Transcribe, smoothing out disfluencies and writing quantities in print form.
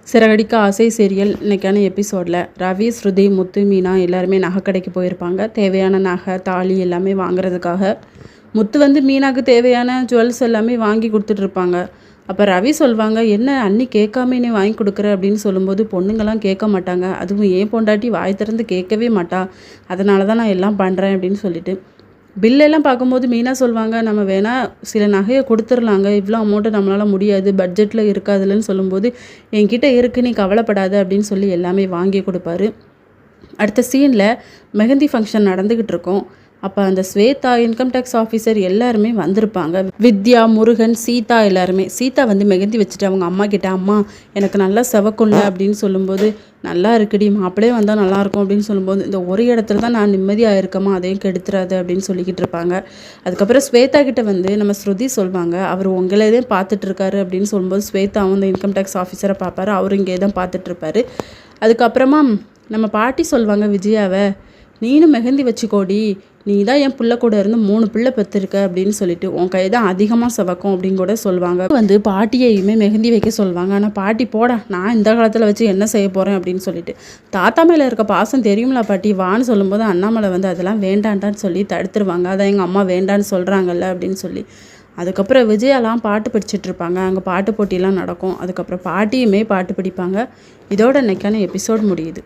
சிறகடிக்க ஆசை சீரியல் இன்றைக்கான எபிசோடில் ரவி, ஸ்ருதி, முத்து, மீனா எல்லாருமே நகை கடைக்கு போயிருப்பாங்க. தேவையான நகை, தாலி எல்லாமே வாங்குறதுக்காக. முத்து வந்து மீனாவுக்கு தேவையான ஜுவல்ஸ் எல்லாமே வாங்கி கொடுத்துட்ருப்பாங்க. அப்போ ரவி சொல்லுவாங்க, என்ன அண்ணி கேட்காம நீ வாங்கி கொடுக்குற அப்படின்னு சொல்லும்போது, பொண்ணுங்கள்லாம் கேட்க மாட்டாங்க, அதுவும் ஏன் பொண்டாட்டி வாய் திறந்து கேட்கவே மாட்டா, அதனால தான் நான் எல்லாம் பண்ணுறேன் அப்படின்னு சொல்லிட்டு பில்லெல்லாம் பார்க்கும்போது மீனா சொல்லுவாங்க, நம்ம வேணால் சில நகையை கொடுத்துர்லாங்க, இவ்வளோ அமௌண்ட்டு நம்மளால் முடியாது, பட்ஜெட்டில் இருக்காதுல்லன்னு சொல்லும்போது, என்கிட்ட இருக்குது நீ கவலைப்படாத அப்படின்னு சொல்லி எல்லாமே வாங்கி கொடுப்பாரு. அடுத்த சீனில் மெஹந்தி ஃபங்க்ஷன் நடந்துக்கிட்டு இருக்கோம். அப்போ அந்த ஸ்வேதா, இன்கம் டேக்ஸ் ஆஃபீஸர் எல்லாருமே வந்திருப்பாங்க. வித்யா, முருகன், சீதா எல்லாருமே. சீதா வந்து மெஹந்தி வச்சுட்டு அவங்க அம்மா கிட்ட, அம்மா எனக்கு நல்லா செவக்கும்ல அப்படின்னு சொல்லும்போது, நல்லா இருக்குடி, மாப்பிளே வந்தால் நல்லாயிருக்கும் அப்படின்னு சொல்லும்போது, இந்த ஒரு இடத்துல தான் நான் நிம்மதியாக இருக்கமா, அதையும் கெடுத்துறாது அப்படின்னு சொல்லிக்கிட்டு இருப்பாங்க. அதுக்கப்புறம் ஸ்வேதா கிட்ட வந்து நம்ம ஸ்ருதி சொல்லுவாங்க, அவர் உங்களே பார்த்துட்டு இருக்காரு அப்படின்னு சொல்லும்போது, ஸ்வேதா வந்து இன்கம் டேக்ஸ் ஆஃபீஸரை பார்ப்பாரு, அவர் இங்கே தான் பார்த்துட்ருப்பாரு. அதுக்கப்புறமா நம்ம பாட்டி சொல்லுவாங்க விஜயாவை, நீனும் மெஹந்தி வச்சுக்கோடி, நீ தான் என் பிள்ளை கூட இருந்து 3 பிள்ளை பெற்றிருக்க அப்படின்னு சொல்லிட்டு, உன் கை தான் அதிகமாக செவக்கும் அப்படின்னு கூட சொல்லுவாங்க. வந்து பாட்டியையுமே மெஹந்தி வைக்க சொல்லுவாங்க. ஆனால் பாட்டி, போடா நான் இந்த காலத்தில் வச்சு என்ன செய்ய போகிறேன் அப்படின்னு சொல்லிட்டு, தாத்தா மேலே இருக்க பாசம் தெரியுங்களா பாட்டி வான்னு சொல்லும்போது, அண்ணாமலை வந்து அதெல்லாம் வேண்டான்டான்னு சொல்லி தடுத்துருவாங்க. அதான் எங்கள் அம்மா வேண்டான்னு சொல்கிறாங்கல்ல அப்படின்னு சொல்லி. அதுக்கப்புறம் விஜயாலாம் பாட்டு படிச்சுட்ருப்பாங்க. அங்கே பாட்டு போட்டிலாம் நடக்கும். அதுக்கப்புறம் பாட்டியுமே பாட்டு படிப்பாங்க. இதோட இன்னைக்கான எபிசோட் முடியுது.